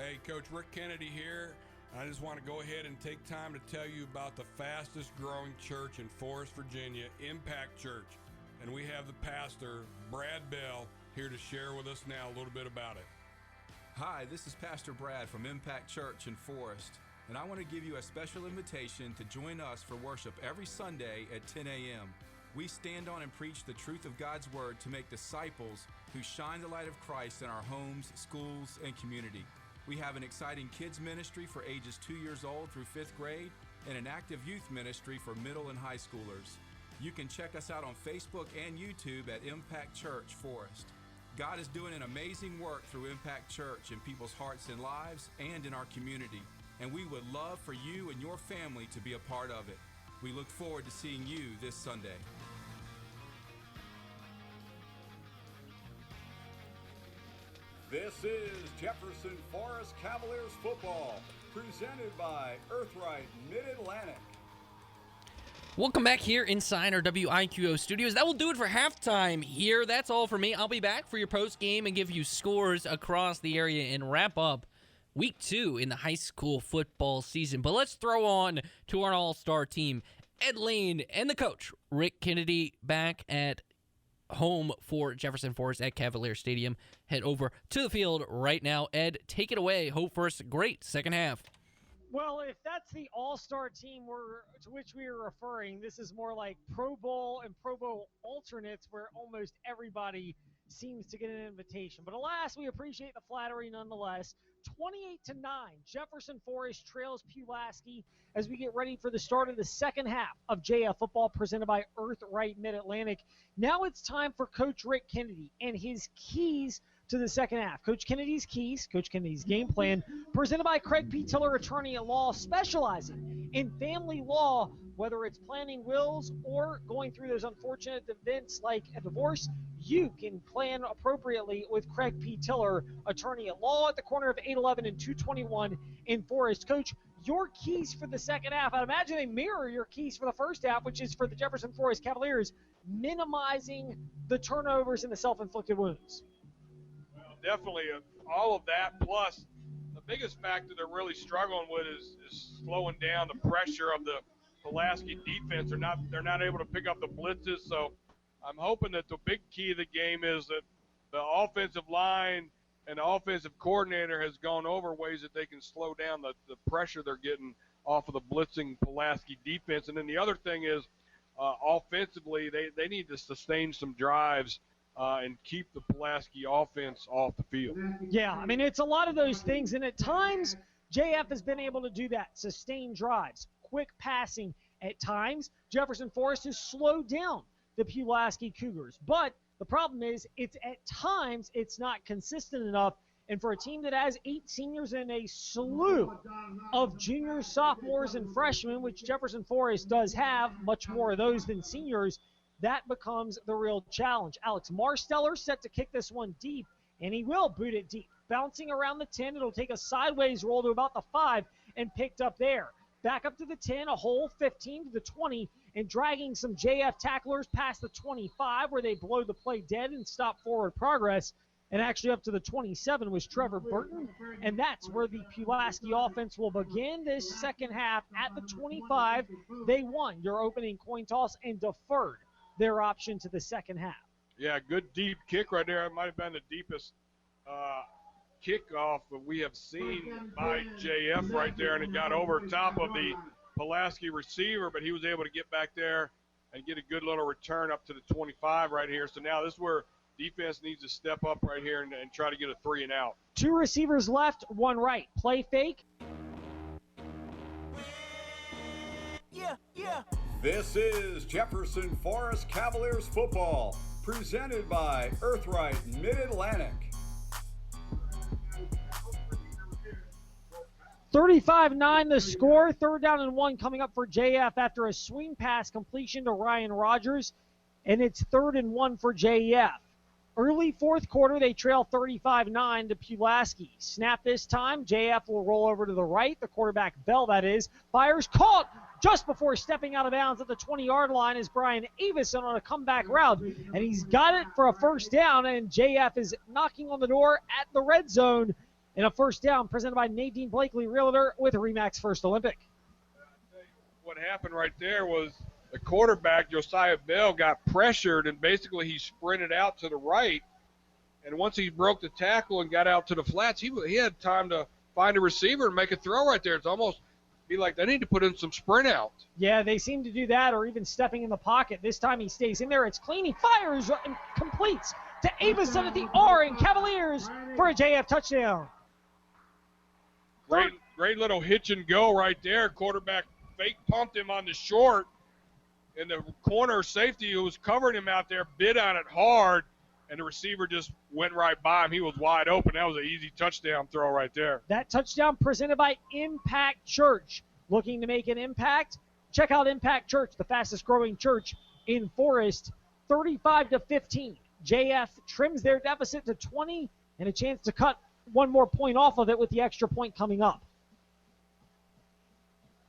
Hey, Coach Rick Kennedy here. I just want to go ahead and take time to tell you about the fastest growing church in Forest, Virginia, Impact Church. And we have the pastor, Brad Bell, here to share with us now a little bit about it. Hi, this is Pastor Brad from Impact Church in Forest, and I want to give you a special invitation to join us for worship every Sunday at 10 a.m. We stand on and preach the truth of God's Word to make disciples who shine the light of Christ in our homes, schools, and community. We have an exciting kids ministry for ages 2 years old through 5th grade and an active youth ministry for middle and high schoolers. You can check us out on Facebook and YouTube at Impact Church Forest. God is doing an amazing work through Impact Church in people's hearts and lives and in our community, and we would love for you and your family to be a part of it. We look forward to seeing you this Sunday. This is Jefferson Forest Cavaliers football, presented by Earthright Mid-Atlantic. Welcome back here inside our WIQO studios. That will do it for halftime here. That's all for me. I'll be back for your post game and give you scores across the area and wrap up week 2 in the high school football season. But let's throw on to our all-star team. Ed Lane and the coach, Rick Kennedy, back at home for Jefferson Forest at Cavalier Stadium. Head over to the field right now. Ed, take it away. Hope for a great second half. Well, if that's the all-star team to which we are referring, this is more like Pro Bowl and Pro Bowl alternates where almost everybody seems to get an invitation. But alas, we appreciate the flattery nonetheless. 28-9, Jefferson Forest trails Pulaski as we get ready for the start of the second half of JF football presented by Earthright Mid-Atlantic. Now it's time for Coach Rick Kennedy and his keys to the second half. Coach Kennedy's keys, Coach Kennedy's game plan, presented by Craig P. Tiller, attorney at law, specializing in family law, whether it's planning wills or going through those unfortunate events like a divorce. You can plan appropriately with Craig P. Tiller, attorney at law, at the corner of 811 and 221 in Forest. Coach, your keys for the second half, I'd imagine they mirror your keys for the first half, which is for the Jefferson Forest Cavaliers, minimizing the turnovers and the self-inflicted wounds. Well, definitely all of that, plus the biggest factor they're really struggling with is slowing down the pressure of the Pulaski defense. They're not able to pick up the blitzes, so I'm hoping that the big key of the game is that the offensive line and the offensive coordinator has gone over ways that they can slow down the pressure they're getting off of the blitzing Pulaski defense. And then the other thing is offensively, they need to sustain some drives and keep the Pulaski offense off the field. Yeah, I mean, it's a lot of those things, and at times JF has been able to do that, sustain drives, quick passing. At times, Jefferson Forest has slowed down the Pulaski Cougars. But the problem is at times it's not consistent enough. And for a team that has 8 seniors and a slew of juniors, sophomores, and freshmen, which Jefferson Forest does have, much more of those than seniors, that becomes the real challenge. Alex Marsteller set to kick this one deep, and he will boot it deep. Bouncing around the 10, it'll take a sideways roll to about the 5 and picked up there. Back up to the 10, a hole, 15 to the 20, and dragging some JF tacklers past the 25 where they blow the play dead and stop forward progress. And actually up to the 27 was Trevor Burton. And that's where the Pulaski offense will begin this second half at the 25. They won your opening coin toss and deferred their option to the second half. Yeah, good deep kick right there. It might have been the deepest kickoff that we have seen by JF right there, and it got over top of the Pulaski receiver, but he was able to get back there and get a good little return up to the 25 right here. So now this is where defense needs to step up right here and try to get a 3 and out. 2 receivers left, 1 right. Play fake. Yeah. This is Jefferson Forest Cavaliers football, presented by Earthright Mid-Atlantic. 35-9 the score. 3rd down and 1 coming up for JF after a swing pass completion to Ryan Rogers. And it's 3rd and 1 for JF. Early 4th quarter, they trail 35-9 to Pulaski. Snap this time. JF will roll over to the right. The quarterback, Bell, that is, fires, caught just before stepping out of bounds at the 20-yard line is Brian Avison on a comeback route. And he's got it for a 1st down, and JF is knocking on the door at the red zone. and a first down presented by Nadine Blakely, realtor with Remax First Olympic. What happened right there was the quarterback, Josiah Bell, got pressured, and basically he sprinted out to the right. And once he broke the tackle and got out to the flats, he had time to find a receiver and make a throw right there. It's almost be like they need to put in some sprint out. Yeah, they seem to do that, or even stepping in the pocket. This time he stays in there. It's clean. He fires and completes to Avison at the R, and Cavaliers for a JF touchdown. Great little hitch and go right there. Quarterback fake pumped him on the short, and the corner safety who was covering him out there bit on it hard, and the receiver just went right by him. He was wide open. That was an easy touchdown throw right there. That touchdown presented by Impact Church. Looking to make an impact? Check out Impact Church, the fastest growing church in Forest, 35-15. JF trims their deficit to 20 and a chance to cut one more point off of it with the extra point coming up.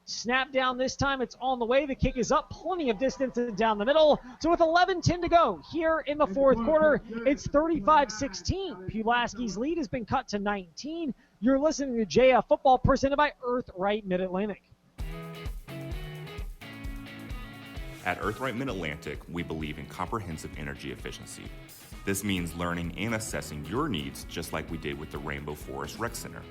Snap down this time. It's on the way. The kick is up. Plenty of distance down the middle. So with 11:10 to go here in the fourth quarter, it's 35-16. Pulaski's lead has been cut to 19. You're listening to JF Football presented by Earthright Mid-Atlantic. At Earthright Mid-Atlantic, we believe in comprehensive energy efficiency. This means learning and assessing your needs just like we did with the Rainbow Forest Rec Center.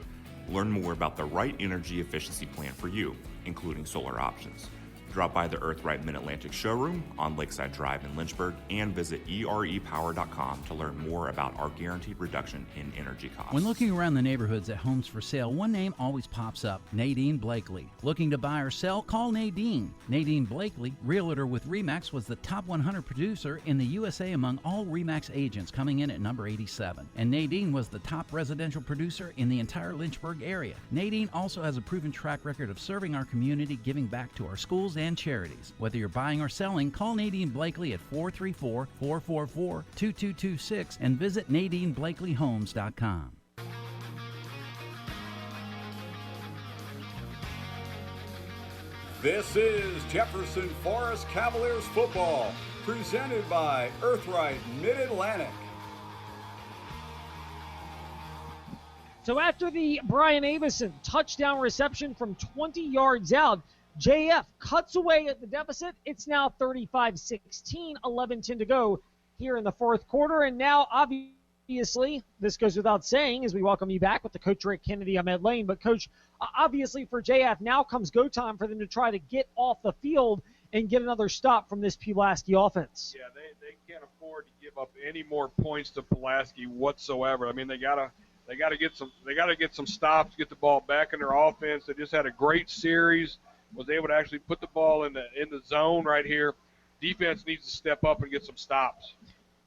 Learn more about the right energy efficiency plan for you, including solar options. Drop by the Earthright Mid-Atlantic showroom on Lakeside Drive in Lynchburg and visit erepower.com to learn more about our guaranteed reduction in energy costs. When looking around the neighborhoods at homes for sale, one name always pops up, Nadine Blakely. Looking to buy or sell? Call Nadine. Nadine Blakely, realtor with Remax, was the top 100 producer in the USA among all Remax agents, coming in at number 87. And Nadine was the top residential producer in the entire Lynchburg area. Nadine also has a proven track record of serving our community, giving back to our schools and charities. Whether you're buying or selling, call Nadine Blakely at 434-444-2226 and visit NadineBlakelyHomes.com. This is Jefferson Forest Cavaliers football, presented by Earthright Mid-Atlantic. So after the Brian Avison touchdown reception from 20 yards out, JF cuts away at the deficit. It's now 35-16, 11:10 to go here in the fourth quarter. And now, obviously, this goes without saying as we welcome you back with the Coach Rick Kennedy. I'm Ed Lane. But, Coach, obviously for JF, now comes go time for them to try to get off the field and get another stop from this Pulaski offense. Yeah, they can't afford to give up any more points to Pulaski whatsoever. I mean, they gotta get some stops, get the ball back in their offense. They just had a great series. Was able to actually put the ball in the zone right here. Defense needs to step up and get some stops.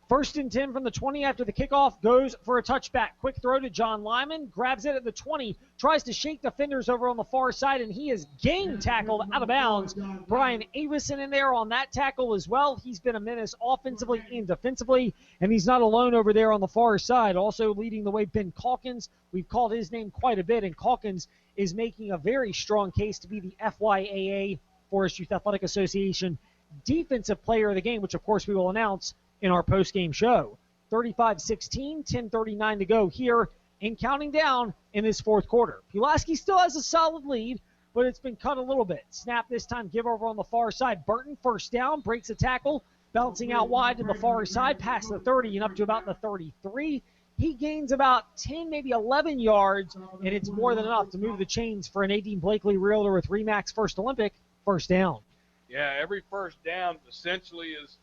1st and 10 from the 20 after the kickoff, goes for a touchback. Quick throw to John Lyman, grabs it at the 20, tries to shake defenders over on the far side, and he is game tackled out of bounds. Brian Avison in there on that tackle as well. He's been a menace offensively and defensively, and he's not alone over there on the far side. Also leading the way, Ben Calkins. We've called his name quite a bit, and Calkins is making a very strong case to be the FYAA, Forest Youth Athletic Association, Defensive Player of the Game, which, of course, we will announce in our post-game show. 35-16, 10:39 to go here and counting down in this fourth quarter. Pulaski still has a solid lead, but it's been cut a little bit. Snap this time, give over on the far side. Burton, first down, breaks a tackle, bouncing out wide to the far side, past the 30 and up to about the 33. He gains about 10, maybe 11 yards, and it's more than enough to move the chains for an Nadine Blakely realtor with Remax First Olympic. First down. Yeah, every first down essentially is,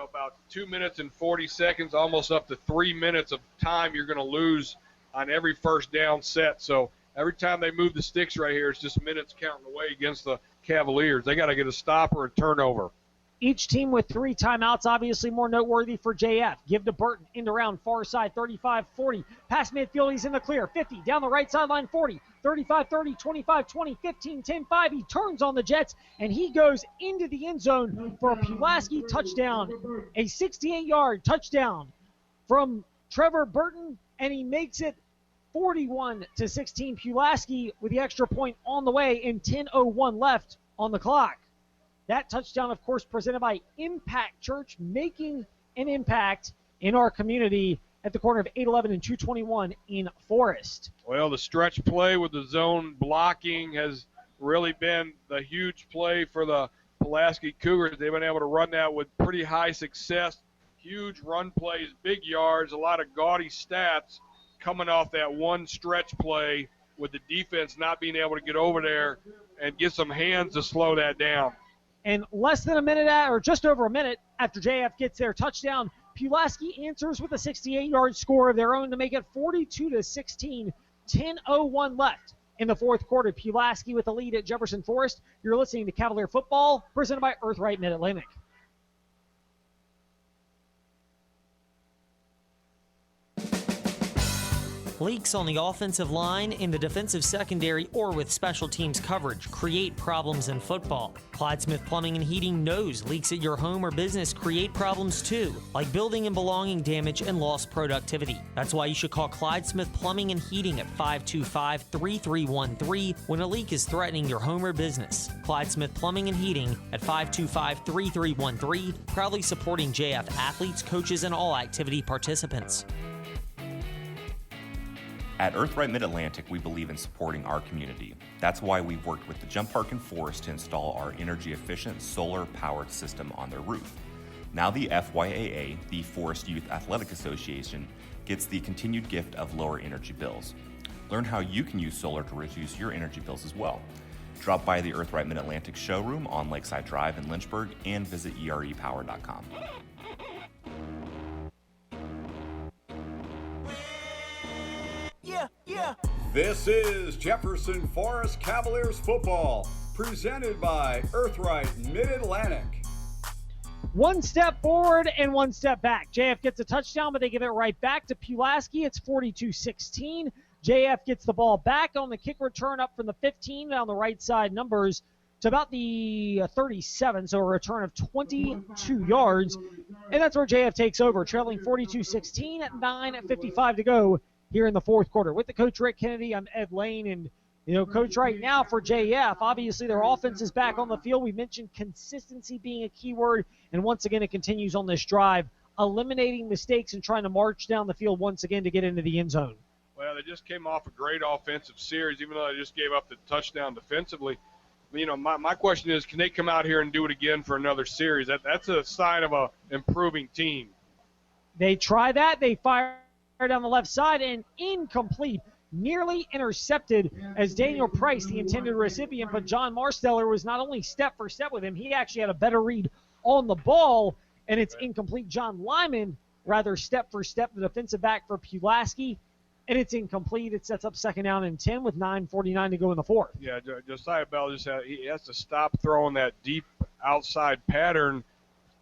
about 2 minutes and 40 seconds, almost up to 3 minutes of time you're going to lose on every first down set. So every time they move the sticks right here, it's just minutes counting away against the Cavaliers. They got to get a stop or a turnover. Each team with 3 timeouts, obviously more noteworthy for JF. Give to Burton, end around far side, 35-40. Past midfield, he's in the clear. 50, down the right sideline, 40. 35-30, 25-20, 15-10-5. He turns on the Jets, and he goes into the end zone for a Pulaski touchdown. A 68-yard touchdown from Trevor Burton, and he makes it 41-16. Pulaski with the extra point on the way and 10:01 left on the clock. That touchdown, of course, presented by Impact Church, making an impact in our community at the corner of 811 and 221 in Forest. Well, the stretch play with the zone blocking has really been the huge play for the Pulaski Cougars. They've been able to run that with pretty high success. Huge run plays, big yards, a lot of gaudy stats coming off that one stretch play with the defense not being able to get over there and get some hands to slow that down. And less than a minute, or just over a minute after JF gets their touchdown, Pulaski answers with a 68-yard score of their own to make it 42-16, 10:01 left in the fourth quarter. Pulaski with the lead at Jefferson Forest. You're listening to Cavalier Football, presented by Earthright Mid-Atlantic. Leaks on the offensive line, in the defensive secondary, or with special teams coverage create problems in football. Clyde Smith Plumbing and Heating knows leaks at your home or business create problems too, like building and belonging damage and lost productivity. That's why you should call Clyde Smith Plumbing and Heating at 525-3313 when a leak is threatening your home or business. Clyde Smith Plumbing and Heating at 525-3313, proudly supporting JF athletes, coaches, and all activity participants. At Earthright Mid-Atlantic, we believe in supporting our community. That's why we've worked with the Jump Park in Forest to install our energy-efficient solar-powered system on their roof. Now the FYAA, the Forest Youth Athletic Association, gets the continued gift of lower energy bills. Learn how you can use solar to reduce your energy bills as well. Drop by the Earthright Mid-Atlantic showroom on Lakeside Drive in Lynchburg and visit erepower.com. This is Jefferson Forest Cavaliers football, presented by Earthright Mid-Atlantic. One step forward and one step back. JF gets a touchdown, but they give it right back to Pulaski. It's 42-16. JF gets the ball back on the kick return up from the 15 down the right side numbers to about the 37, so a return of 22 yards. And that's where JF takes over, trailing 42-16 at 9:55 to go here in the fourth quarter. With the coach, Rick Kennedy, I'm Ed Lane. And, coach, right now for JF, obviously their offense is back on the field. We mentioned consistency being a key word. And once again, it continues on this drive, eliminating mistakes and trying to march down the field once again to get into the end zone. Well, they just came off a great offensive series, even though they just gave up the touchdown defensively. My question is, can they come out here and do it again for another series? That's a sign of a improving team. They try that. They fire down the left side and incomplete, nearly intercepted as Daniel Price, the intended recipient, but John Marsteller was not only step for step with him, he actually had a better read on the ball, and it's incomplete. John Lyman, rather step for step, the defensive back for Pulaski, and it's incomplete. It sets up second down and 10 with 9:49 to go in the fourth. Yeah, Josiah Bell he has to stop throwing that deep outside pattern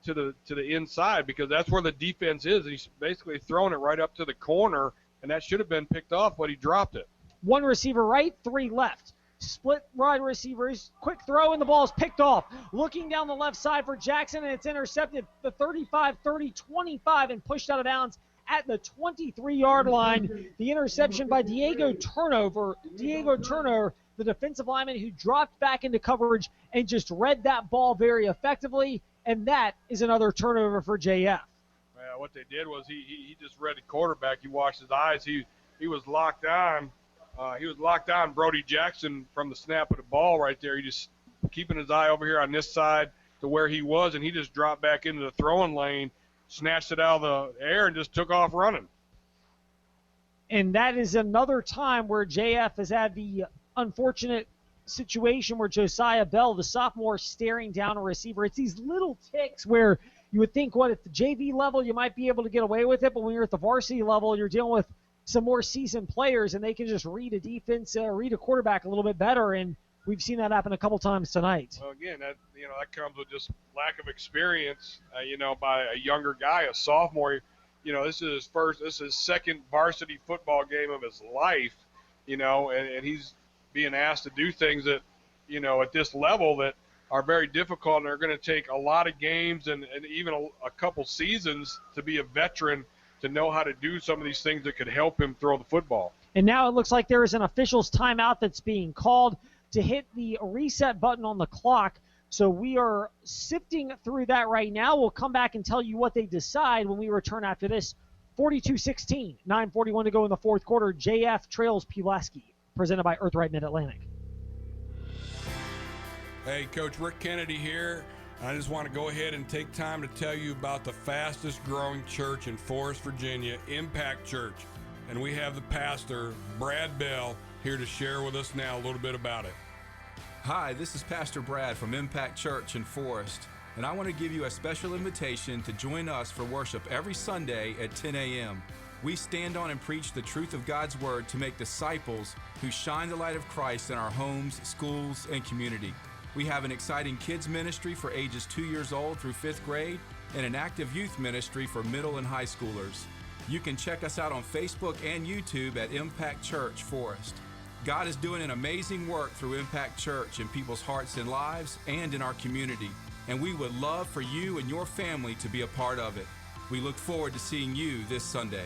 to the inside, because that's where the defense is. He's basically throwing it right up to the corner, and that should have been picked off, but he dropped it. One receiver right, three left. Split wide receivers, quick throw, and the ball is picked off. Looking down the left side for Jackson, and it's intercepted the 35, 30, 25, and pushed out of bounds at the 23-yard line. The interception by Diego Turner, the defensive lineman who dropped back into coverage and just read that ball very effectively. And that is another turnover for JF. Well, what they did was he just read the quarterback. He watched his eyes. He was locked on. He was locked on Brody Jackson from the snap of the ball right there. He just keeping his eye over here on this side to where he was, and he just dropped back into the throwing lane, snatched it out of the air, and just took off running. And that is another time where JF has had the unfortunate situation where Josiah Bell, the sophomore, staring down a receiver. It's these little ticks where you would think, at the JV level you might be able to get away with it, but when you're at the varsity level, you're dealing with some more seasoned players, and they can just read a defense, read a quarterback a little bit better, and we've seen that happen a couple times tonight. Well, again, that comes with just lack of experience, by a younger guy, a sophomore. This is his second varsity football game of his life, and he's being asked to do things that, at this level that are very difficult and are going to take a lot of games and even a couple seasons to be a veteran to know how to do some of these things that could help him throw the football. And now it looks like there is an official's timeout that's being called to hit the reset button on the clock. So we are sifting through that right now. We'll come back and tell you what they decide when we return after this 42-16, 9:41 to go in the fourth quarter. JF trails Pulaski, presented by Earthright Mid-Atlantic. Hey, Coach Rick Kennedy here. I just want to go ahead and take time to tell you about the fastest growing church in Forest, Virginia, Impact Church. And we have the pastor, Brad Bell, here to share with us now a little bit about it. Hi, this is Pastor Brad from Impact Church in Forest, and I want to give you a special invitation to join us for worship every Sunday at 10 a.m. We stand on and preach the truth of God's Word to make disciples who shine the light of Christ in our homes, schools, and community. We have an exciting kids ministry for ages 2 years old through 5th grade and an active youth ministry for middle and high schoolers. You can check us out on Facebook and YouTube at Impact Church Forest. God is doing an amazing work through Impact Church in people's hearts and lives and in our community, and we would love for you and your family to be a part of it. We look forward to seeing you this Sunday.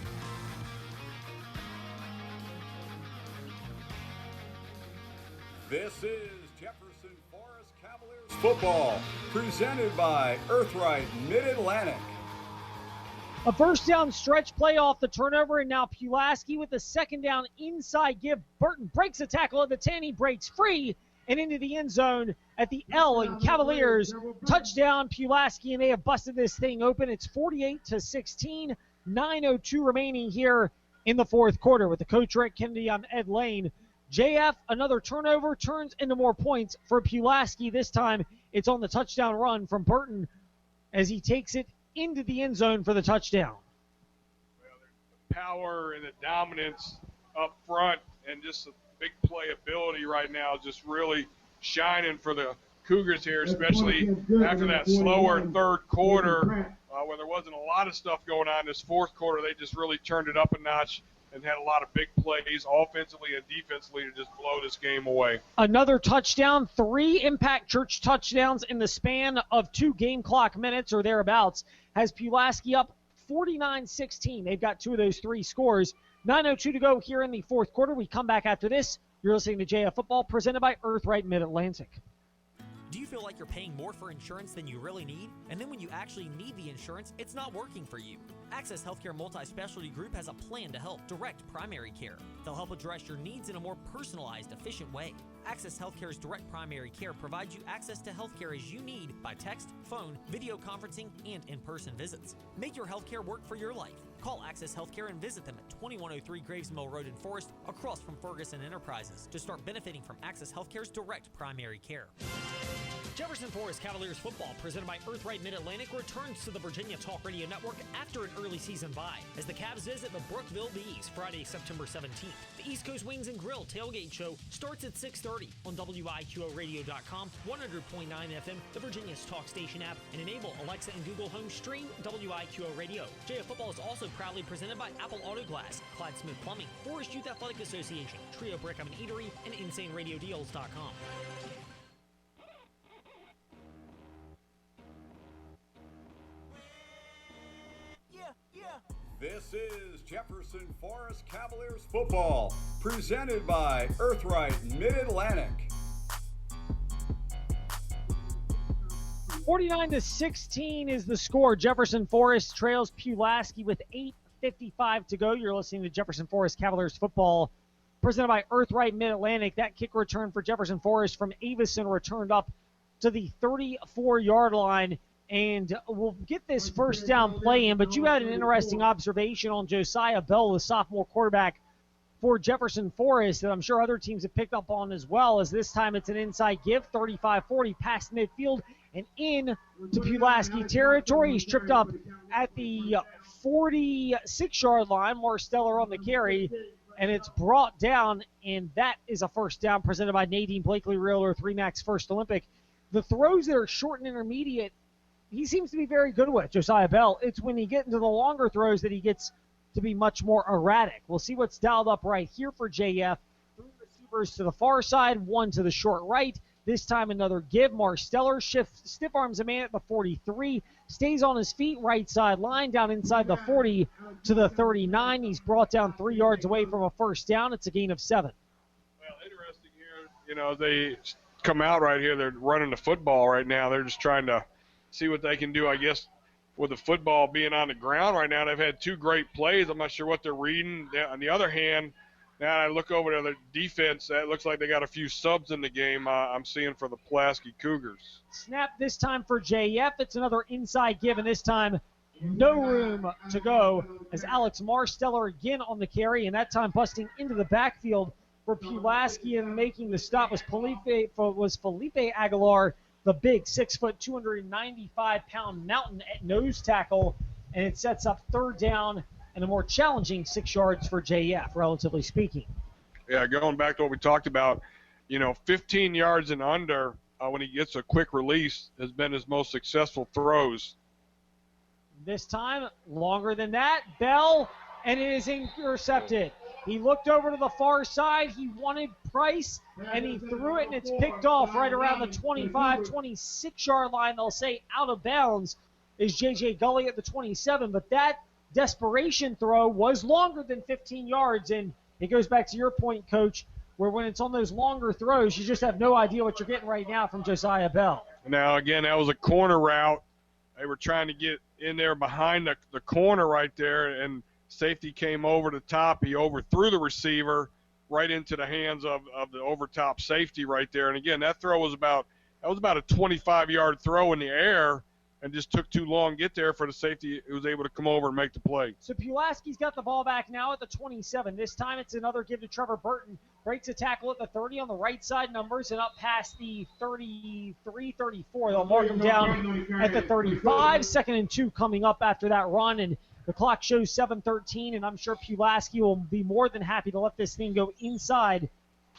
This is Jefferson Forest Cavaliers football, presented by Earthright Mid-Atlantic. A first down stretch play off the turnover, and now Pulaski with the second down inside give. Burton breaks a tackle at the 10. He breaks free and into the end zone at the L, and Cavaliers touchdown Pulaski, and they have busted this thing open. It's 48-16, 9:02 remaining here in the fourth quarter with the coach Rick Kennedy on Ed Lane. JF, another turnover, turns into more points for Pulaski. This time it's on the touchdown run from Burton as he takes it into the end zone for the touchdown. Well, the power and the dominance up front and just the big playability right now is just really shining for the Cougars here, especially after that slower third quarter where there wasn't a lot of stuff going on. This fourth quarter, they just really turned it up a notch and had a lot of big plays offensively and defensively to just blow this game away. Another touchdown, 3 Impact Church touchdowns in the span of 2 game clock minutes or thereabouts, has Pulaski up 49-16. They've got 2 of those 3 scores. 9:02 to go here in the fourth quarter. We come back after this. You're listening to JF Football, presented by Earthright Mid-Atlantic. Do you feel like you're paying more for insurance than you really need? And then when you actually need the insurance, it's not working for you? Access Healthcare Multi-Specialty Group has a plan to help direct primary care. They'll help address your needs in a more personalized, efficient way. Access Healthcare's direct primary care provides you access to healthcare as you need by text, phone, video conferencing, and in-person visits. Make your healthcare work for your life. Call Access Healthcare and visit them at 2103 Graves Mill Road in Forest, across from Ferguson Enterprises, to start benefiting from Access Healthcare's direct primary care. Jefferson Forest Cavaliers football, presented by Earthright Mid-Atlantic, returns to the Virginia Talk Radio Network after an early season bye as the Cavs visit the Brookville Bees Friday, September 17th. The East Coast Wings and Grill tailgate show starts at 6:30 on WIQORadio.com, 100.9 FM, the Virginia's Talk Station app, and enable Alexa and Google Home stream WIQO Radio. JF Football is also proudly presented by Apple Auto Glass, Clyde Smith Plumbing, Forest Youth Athletic Association, Trio Brickman Eatery, and InsaneRadioDeals.com. This is Jefferson Forest Cavaliers football, presented by Earthright Mid-Atlantic. 49-16 is the score. Jefferson Forest trails Pulaski with 8:55 to go. You're listening to Jefferson Forest Cavaliers football, presented by Earthright Mid-Atlantic. That kick return for Jefferson Forest from Avison returned up to the 34-yard line. And we'll get this first down play in, but you had an interesting observation on Josiah Bell, the sophomore quarterback for Jefferson Forest, that I'm sure other teams have picked up on as well, as this time it's an inside give, 35-40 past midfield and in to Pulaski territory. He's tripped up at the 46-yard line. Marsteller on the carry, and it's brought down, and that is a first down presented by Nadine Blakely, Realtor 3 Max First Olympic. The throws that are short and intermediate, he seems to be very good with, Josiah Bell. It's when you get into the longer throws that he gets to be much more erratic. We'll see what's dialed up right here for JF. 3 receivers to the far side, 1 to the short right. This time another give. Marsteller stiff arms a man at the 43, stays on his feet, right side line, down inside the 40 to the 39. He's brought down 3 yards away from a first down. It's a gain of 7. Well, interesting here, they come out right here. They're running the football right now. They're just trying to see what they can do, I guess, with the football being on the ground right now. They've had two great plays. I'm not sure what they're reading. On the other hand, now I look over to the defense. That looks like they got a few subs in the game I'm seeing for the Pulaski Cougars. Snap this time for JF. It's another inside give, and this time no room to go as Alex Marsteller again on the carry, and that time busting into the backfield for Pulaski and making the stop was Felipe Aguilar, the big 6 foot, 295-pound mountain at nose tackle, and it sets up third down and a more challenging 6 yards for JF, relatively speaking. Yeah, going back to what we talked about, 15 yards and under when he gets a quick release has been his most successful throws. This time, longer than that, Bell, and it is intercepted. He looked over to the far side. He wanted Price, and he threw it, and it's picked off right around the 25, 26-yard line. They'll say out of bounds is J.J. Gully at the 27, but that desperation throw was longer than 15 yards, and it goes back to your point, Coach, where when it's on those longer throws, you just have no idea what you're getting right now from Josiah Bell. Now, again, that was a corner route. They were trying to get in there behind the corner right there, and safety came over the top. He overthrew the receiver right into the hands of the overtop safety right there. And again, that throw was about a 25-yard throw in the air, and just took too long to get there for the safety who was able to come over and make the play. So Pulaski's got the ball back now at the 27. This time it's another give to Trevor Burton. Breaks a tackle at the 30 on the right side numbers and up past the 33, 34. They'll mark him down at the 35. 2nd and 2 coming up after that run, and the clock shows 7:13, and I'm sure Pulaski will be more than happy to let this thing go inside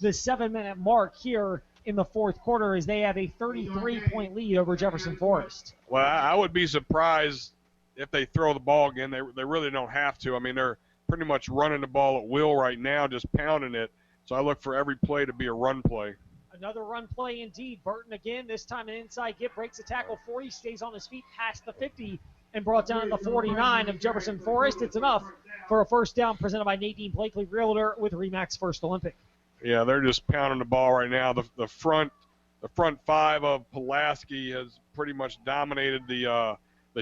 the 7-minute mark here in the fourth quarter as they have a 33-point lead over Jefferson Forest. Well, I would be surprised if they throw the ball again. They really don't have to. I mean, they're pretty much running the ball at will right now, just pounding it. So I look for every play to be a run play. Another run play indeed. Burton again, this time an inside give, breaks a tackle 40, stays on his feet past the 50, and brought down to the 49 of Jefferson Forest. It's enough for a first down presented by Nadine Blakely Realtor with RE/MAX First Olympic. Yeah, they're just pounding the ball right now. The front five of Pulaski has pretty much dominated the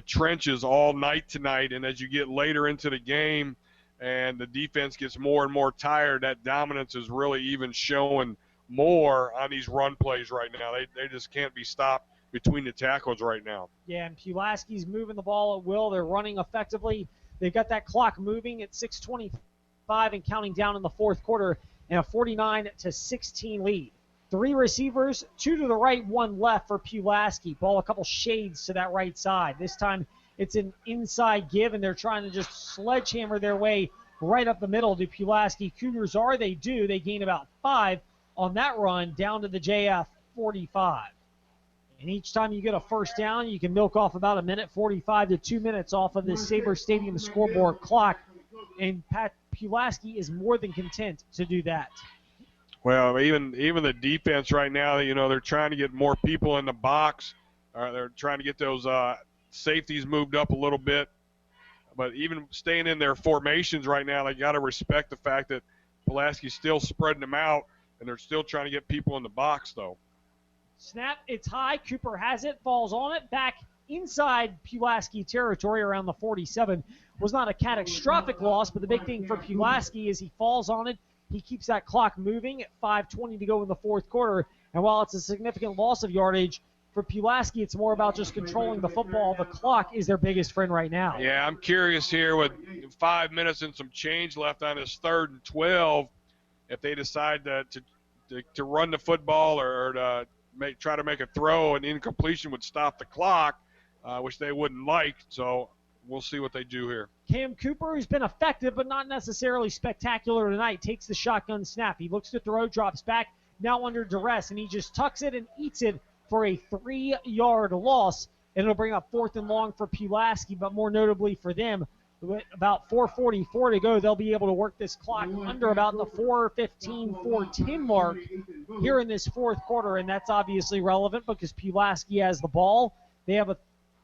trenches all night tonight. And as you get later into the game and the defense gets more and more tired, that dominance is really even showing more on these run plays right now. They just can't be stopped between the tackles right now. Yeah, and Pulaski's moving the ball at will. They're running effectively. They've got that clock moving at 6:25 and counting down in the fourth quarter, and a 49-16 lead. 3 receivers, 2 to the right, 1 left for Pulaski. Ball a couple shades to that right side. This time it's an inside give, and they're trying to just sledgehammer their way right up the middle. Do Pulaski Cougars are? They do. They gain about 5 on that run down to the JF 45. And each time you get a first down, you can milk off about 1:45 to 2 minutes off of this Sabre Stadium scoreboard clock. And Pat Pulaski is more than content to do that. Well, even the defense right now, they're trying to get more people in the box. They're trying to get those safeties moved up a little bit. But even staying in their formations right now, they got to respect the fact that Pulaski's still spreading them out, and they're still trying to get people in the box, though. Snap, it's high. Cooper has it, falls on it, back inside Pulaski territory around the 47. Was not a catastrophic loss, but the big thing for Pulaski is he falls on it. He keeps that clock moving at 5:20 to go in the fourth quarter. And while it's a significant loss of yardage, for Pulaski, it's more about just controlling the football. The clock is their biggest friend right now. Yeah, I'm curious here with 5 minutes and some change left on this 3rd and 12, if they decide to run the football or to try to make a throw, and incompletion would stop the clock, which they wouldn't like. So we'll see what they do here. Cam Cooper, who's been effective but not necessarily spectacular tonight, takes the shotgun snap. He looks to throw, drops back, now under duress, and he just tucks it and eats it for a 3-yard loss. And it'll bring up 4th and long for Pulaski, but more notably for them, with about 4:44 to go, they'll be able to work this clock under about the 4:15, 4:10 mark here in this fourth quarter, and that's obviously relevant because Pulaski has the ball. They have a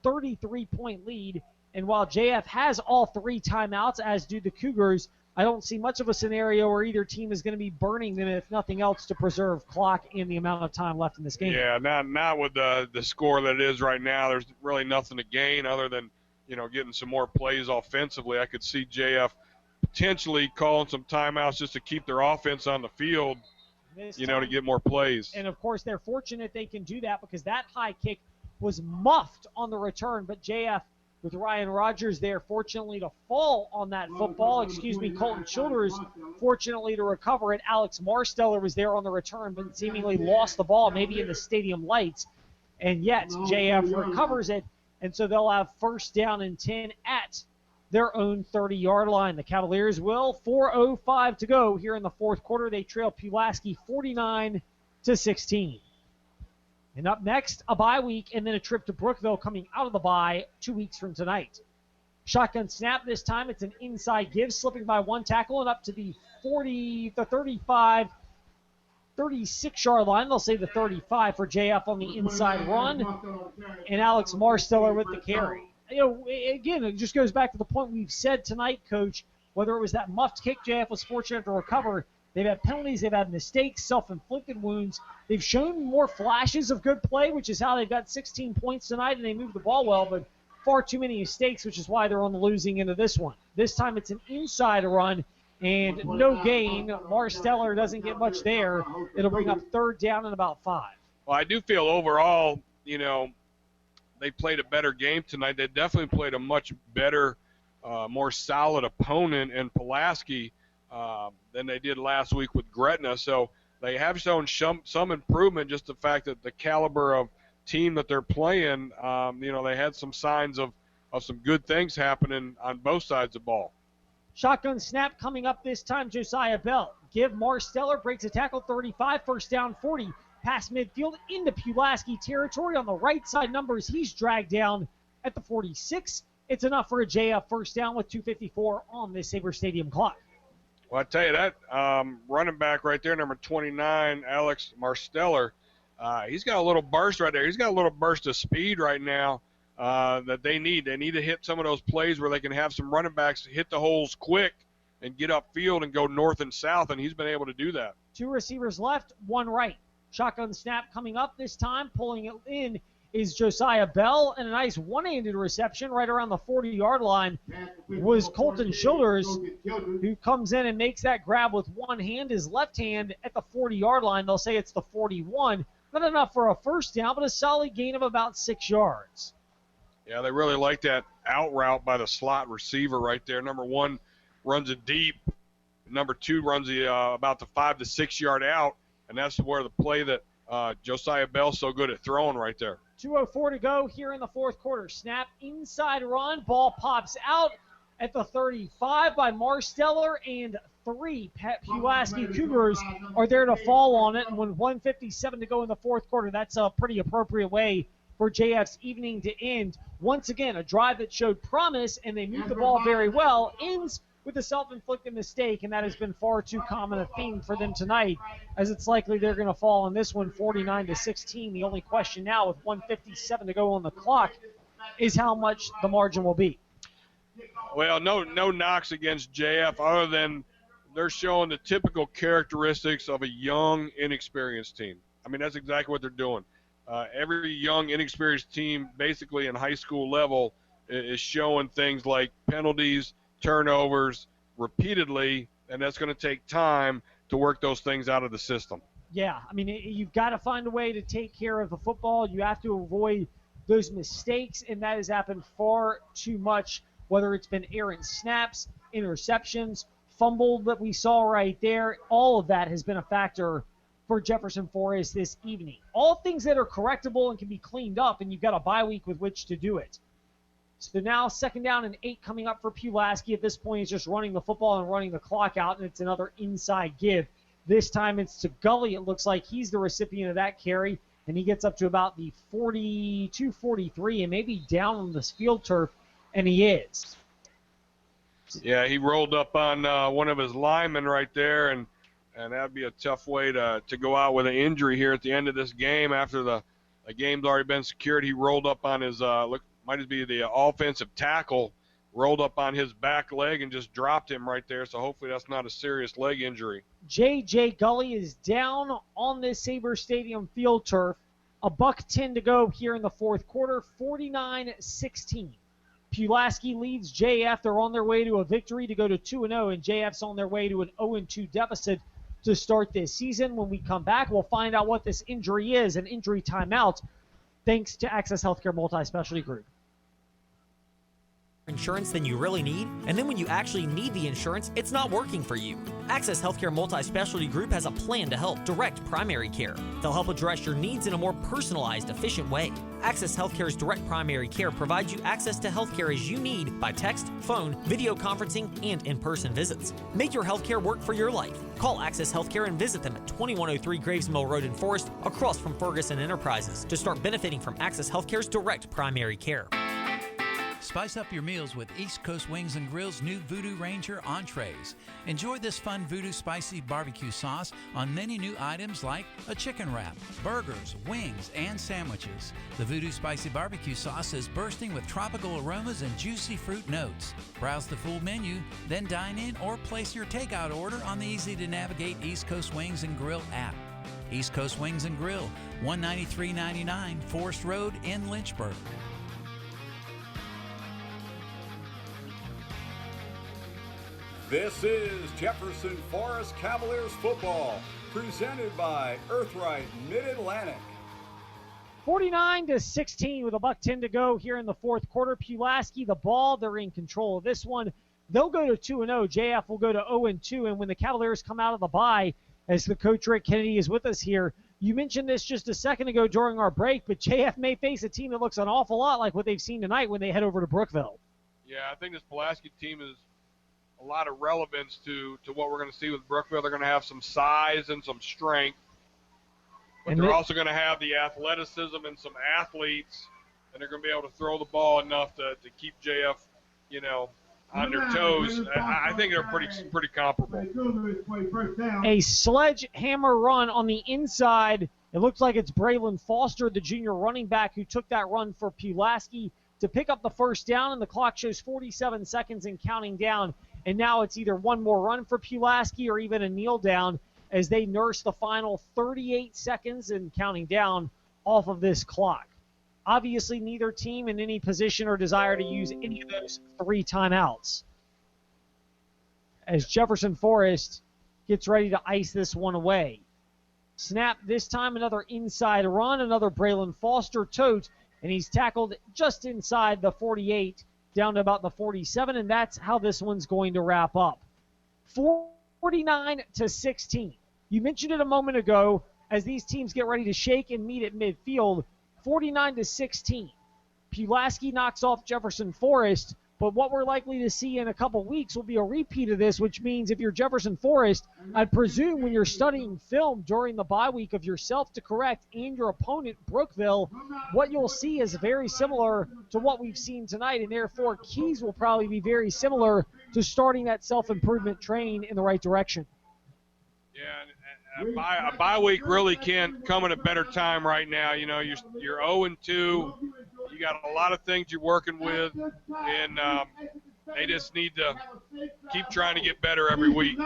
33-point lead, and while JF has all 3 timeouts, as do the Cougars, I don't see much of a scenario where either team is going to be burning them, if nothing else, to preserve clock and the amount of time left in this game. Yeah, not with the score that it is right now. There's really nothing to gain other than getting some more plays offensively. I could see JF potentially calling some timeouts just to keep their offense on the field, to get more plays. And, of course, they're fortunate they can do that because that high kick was muffed on the return. But JF, with Ryan Rogers there, fortunately to fall on that football. Colton Childers, fortunately to recover it. Alex Marsteller was there on the return but seemingly lost the ball, maybe in the stadium lights. And yet JF recovers it, and so they'll have first down and 10 at their own 30-yard line. The Cavaliers will. 4:05 to go here in the fourth quarter. They trail Pulaski 49-16. And up next, a bye week and then a trip to Brookville coming out of the bye 2 weeks from tonight. Shotgun snap this time. It's an inside give, slipping by one tackle and up to the 35, 36-yard line. They'll say the 35 for JF on the inside run. And Alex Marsteller with the carry. Again, it just goes back to the point we've said tonight, Coach, whether it was that muffed kick JF was fortunate to recover. They've had penalties, they've had mistakes, self-inflicted wounds. They've shown more flashes of good play, which is how they got 16 points tonight, and they moved the ball well, but far too many mistakes, which is why they're on the losing end of this one. This time it's an inside run, and no gain. Marsteller doesn't get much there. It'll bring up third down and about 5. Well, I do feel overall, they played a better game tonight. They definitely played a much better, more solid opponent in Pulaski than they did last week with Gretna. So they have shown some improvement, just the fact that the caliber of team that they're playing, they had some signs of some good things happening on both sides of the ball. Shotgun snap coming up this time, Josiah Bell. Give Marsteller, breaks a tackle, 35, first down 40. Past midfield into Pulaski territory on the right side numbers. He's dragged down at the 46. It's enough for a JF first down with 2:54 on this Sabre Stadium clock. Well, I tell you that running back right there, number 29, Alex Marsteller, he's got a little burst right there. He's got a little burst of speed right now that they need. They need to hit some of those plays where they can have some running backs hit the holes quick and get upfield and go north and south, and he's been able to do that. 2 receivers left, 1 right. Shotgun snap coming up this time. Pulling it in is Josiah Bell, and a nice one-handed reception right around the 40-yard line was Colton Childers, who comes in and makes that grab with one hand, his left hand at the 40-yard line. They'll say it's the 41. Not enough for a first down, but a solid gain of about 6 yards. Yeah, they really like that out route by the slot receiver right there. Number 1 runs it deep. Number 2 runs the about the 5 to 6 yard out. And that's where the play that Josiah Bell's so good at throwing right there. 2:04 to go here in the fourth quarter. Snap, inside run. Ball pops out at the 35 by Marsteller, and 3 Pulaski Cougars are there to fall on it. And with 1:57 to go in the fourth quarter, that's a pretty appropriate way for JF's evening to end. Once again, a drive that showed promise, and they moved the ball very well, ends with a self-inflicted mistake, and that has been far too common a theme for them tonight, as it's likely they're going to fall on this one 49-16. The only question now, with 1:57 to go on the clock, is how much the margin will be. Well, no knocks against JF other than they're showing the typical characteristics of a young, inexperienced team. I mean, that's exactly what they're doing. Every young, inexperienced team, basically in high school level, is showing things like penalties, turnovers repeatedly, and that's going to take time to work those things out of the system. Yeah, I mean, you've got to find a way to take care of the football. You have to avoid those mistakes, and that has happened far too much, whether it's been errant snaps, interceptions, fumble that we saw right there. All of that has been a factor for Jefferson Forest this evening. All things that are correctable and can be cleaned up, and you've got a bye week with which to do it. So now 2nd down and 8 coming up for Pulaski. At this point, he's just running the football and running the clock out, and it's another inside give. This time it's to Gully. It looks like he's the recipient of that carry, and he gets up to about the 42, 43, and maybe down on this field turf, and he is. Yeah, he rolled up on one of his linemen right there, and that'd be a tough way to go out with an injury here at the end of this game after the game's already been secured. He rolled up on his might be the offensive tackle, rolled up on his back leg and just dropped him right there. So hopefully that's not a serious leg injury. J.J. Gully is down on this Sabre Stadium field turf. $1:10 to go here in the fourth quarter, 49-16. Pulaski leads JF. They're on their way to a victory to go to 2-0, and JF's on their way to an 0-2 deficit to start this season. When we come back, we'll find out what this injury is, an injury timeout, thanks to Access Healthcare Multi-Specialty Group. Insurance than you really need, and then when you actually need the insurance, it's not working for you. Access Healthcare Multi-Specialty Group has a plan to help direct primary care. They'll help address your needs in a more personalized, efficient way. Access Healthcare's direct primary care provides you access to healthcare as you need by text, phone, video conferencing, and in-person visits. Make your healthcare work for your life. Call Access Healthcare and visit them at 2103 Graves Mill Road in Forest, across from Ferguson Enterprises, to start benefiting from Access Healthcare's direct primary care. Spice up your meals with East Coast Wings and Grill's new Voodoo Ranger entrees. Enjoy this fun Voodoo spicy barbecue sauce on many new items like a chicken wrap, burgers, wings, and sandwiches. The Voodoo spicy barbecue sauce is bursting with tropical aromas and juicy fruit notes. Browse the full menu, then dine in or place your takeout order on the easy-to-navigate East Coast Wings and Grill app. East Coast Wings and Grill, 19399 Forest Road in Lynchburg. This is Jefferson Forest Cavaliers football, presented by Earthright Mid-Atlantic. 49-16 with $1:10 to go here in the fourth quarter. Pulaski, the ball, they're in control of this one. They'll go to 2-0. JF will go to 0-2. And when the Cavaliers come out of the bye, as the coach Rick Kennedy is with us here, you mentioned this just a second ago during our break, but JF may face a team that looks an awful lot like what they've seen tonight when they head over to Brookville. Yeah, I think this Pulaski team is a lot of relevance to what we're going to see with Brookville. They're going to have some size and some strength, but they're also going to have the athleticism and some athletes, and they're going to be able to throw the ball enough to keep JF, on their toes. I think they're pretty comparable. A sledgehammer run on the inside. It looks like it's Braylon Foster, the junior running back, who took that run for Pulaski to pick up the first down, and the clock shows 47 seconds and counting down. And now it's either one more run for Pulaski or even a kneel down as they nurse the final 38 seconds and counting down off of this clock. Obviously, neither team in any position or desire to use any of those 3 timeouts, as Jefferson Forest gets ready to ice this one away. Snap this time, another inside run, another Braylon Foster tote, and he's tackled just inside the 48, down to about the 47, and that's how this one's going to wrap up. 49-16. You mentioned it a moment ago as these teams get ready to shake and meet at midfield. 49-16. Pulaski knocks off Jefferson Forest, but what we're likely to see in a couple weeks will be a repeat of this, which means if you're Jefferson Forest, I'd presume when you're studying film during the bye week of yourself to correct and your opponent, Brookville, what you'll see is very similar to what we've seen tonight, and therefore keys will probably be very similar to starting that self-improvement train in the right direction. Yeah, a bye week really can't come at a better time right now. You're 0-2. You got a lot of things you're working with, and they just need to keep trying to get better every week.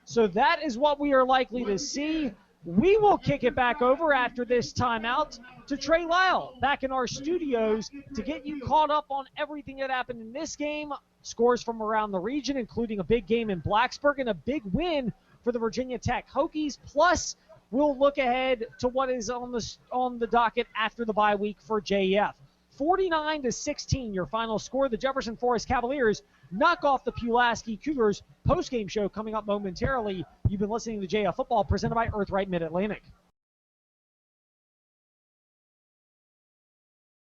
So that is what we are likely to see. We will kick it back over after this timeout to Trey Lyle back in our studios to get you caught up on everything that happened in this game, scores from around the region, including a big game in Blacksburg and a big win for the Virginia Tech Hokies. Plus, we'll look ahead to what is on the docket after the bye week for JF. 49-16, your final score. The Jefferson Forest Cavaliers knock off the Pulaski Cougars. Post-game show coming up momentarily. You've been listening to JF Football presented by Earthright Mid-Atlantic.